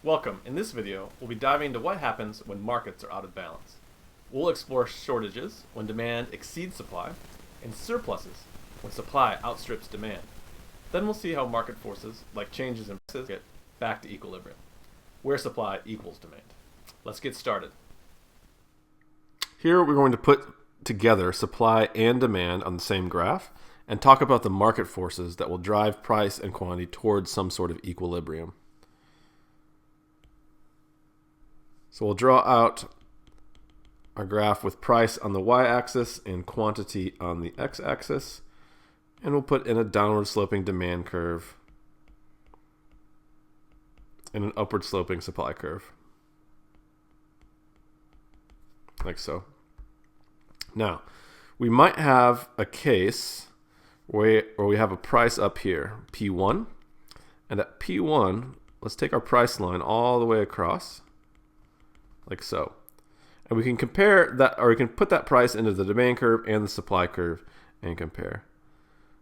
Welcome. In this video, we'll be diving into what happens when markets are out of balance. We'll explore shortages when demand exceeds supply, and surpluses when supply outstrips demand. Then we'll see how market forces, like changes in prices, get back to equilibrium, where supply equals demand. Let's get started. Here we're going to put together supply and demand on the same graph and talk about the market forces that will drive price and quantity towards some sort of equilibrium. So we'll draw out our graph with price on the y-axis and quantity on the x-axis, and we'll put in a downward sloping demand curve and an upward sloping supply curve, like so. Now, we might have a case where we have a price up here, P1, and at P1, let's take our price line all the way across, like so. And we can compare that, or we can put that price into the demand curve and the supply curve and compare.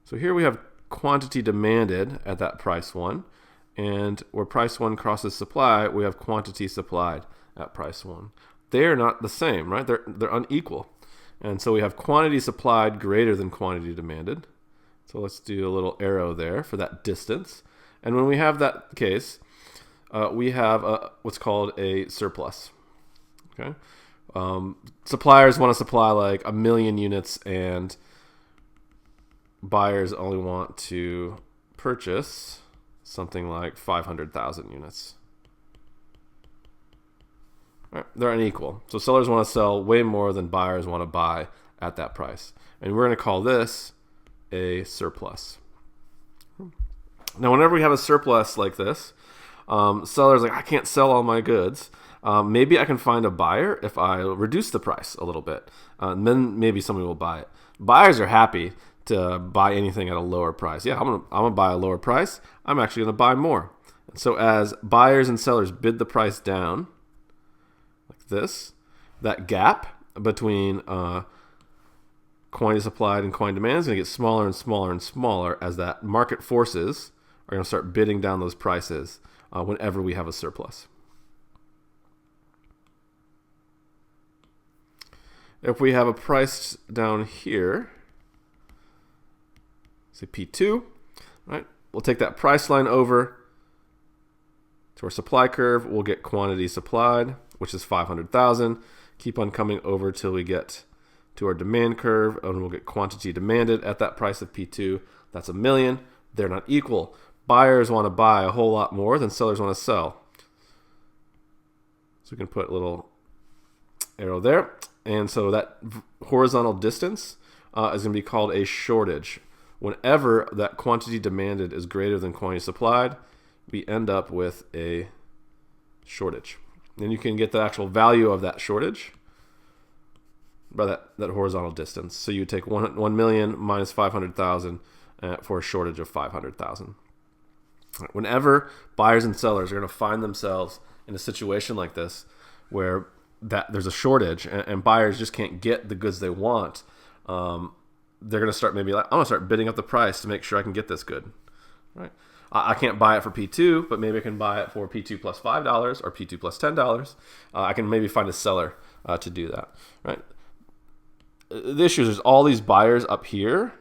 So here we have quantity demanded at that price 1, and where price 1 crosses supply, we have quantity supplied at price 1. They're not the same, right? They're unequal. And so we have quantity supplied greater than quantity demanded. So let's do a little arrow there for that distance. And when we have that case, we have what's called a surplus. Okay, suppliers want to supply like 1 million units, and buyers only want to purchase something like 500,000 units. All right, they're unequal. So sellers want to sell way more than buyers want to buy at that price. And we're going to call this a surplus. Now, whenever we have a surplus like this, sellers are like, I can't sell all my goods. Maybe I can find a buyer if I reduce the price a little bit. And then maybe somebody will buy it. Buyers are happy to buy anything at a lower price. Yeah, I'm gonna buy a lower price. I'm actually gonna buy more. And so as buyers and sellers bid the price down, like this, that gap between quantity supplied and quantity demand is gonna get smaller and smaller and smaller as that market forces are gonna start bidding down those prices whenever we have a surplus. If we have a price down here, say P2, right? We'll take that price line over to our supply curve. We'll get quantity supplied, which is 500,000. Keep on coming over till we get to our demand curve, and we'll get quantity demanded at that price of P2. That's 1 million. They're not equal. Buyers want to buy a whole lot more than sellers want to sell. So we can put a little arrow there. And so that horizontal distance is going to be called a shortage. Whenever that quantity demanded is greater than quantity supplied, we end up with a shortage. And you can get the actual value of that shortage by that horizontal distance. So you take 1 million minus 500,000 for a shortage of 500,000. Whenever buyers and sellers are going to find themselves in a situation like this where there's a shortage and buyers just can't get the goods they want, they're going to start maybe like, I'm going to start bidding up the price to make sure I can get this good. Right? I can't buy it for P2, but maybe I can buy it for P2 plus $5 or P2 plus $10. I can maybe find a seller to do that. Right? The issue is there's all these buyers up here,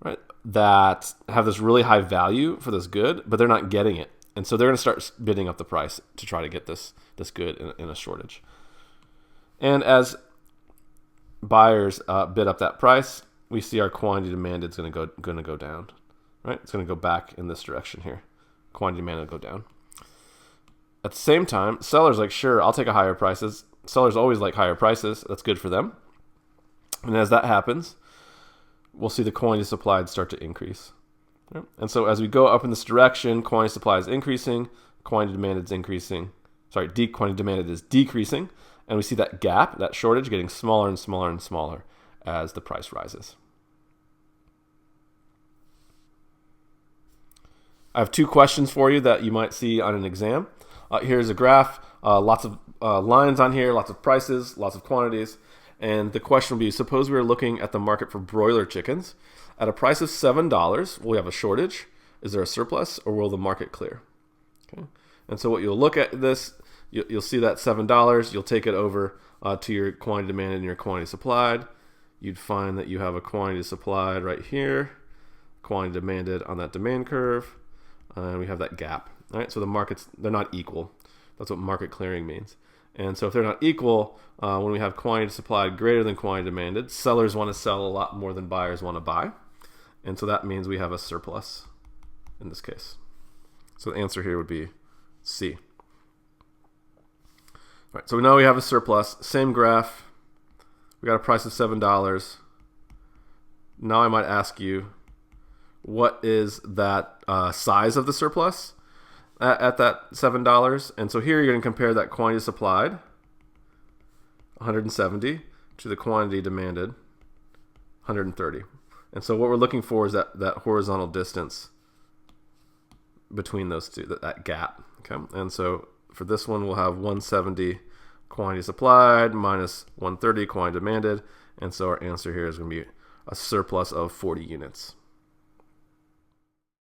right, that have this really high value for this good, but they're not getting it. And so they're going to start bidding up the price to try to get this good in a shortage. And as buyers bid up that price, we see our quantity demanded is going to go down. Right? It's going to go back in this direction here. Quantity demanded will go down. At the same time, sellers like, sure, I'll take a higher prices. Sellers always like higher prices. That's good for them. And as that happens, we'll see the quantity supplied start to increase. And so as we go up in this direction, quantity supply is increasing, quantity demanded is increasing. Quantity demanded is decreasing, and we see that gap, that shortage, getting smaller and smaller and smaller as the price rises. I have 2 questions for you that you might see on an exam. Here's a graph, lots of lines on here, lots of prices, lots of quantities. And the question will be, suppose we were looking at the market for broiler chickens. At a price of $7, will we have a shortage? Is there a surplus, or will the market clear? Okay. And so what you'll look at this, you'll see that $7. You'll take it over to your quantity demanded and your quantity supplied. You'd find that you have a quantity supplied right here, quantity demanded on that demand curve, and we have that gap. All right, so the markets, they're not equal. That's what market clearing means. And so if they're not equal, when we have quantity supplied greater than quantity demanded, sellers want to sell a lot more than buyers want to buy. And so that means we have a surplus in this case. So the answer here would be C. All right, so we know we have a surplus. Same graph. We got a price of $7. Now I might ask you, what is that size of the surplus at that $7? And so here you're going to compare that quantity supplied, 170, to the quantity demanded, 130. And so what we're looking for is that horizontal distance between those two, that gap. Okay, and so for this one, we'll have 170 quantity supplied minus 130 quantity demanded, and so our answer here is going to be a surplus of 40 units.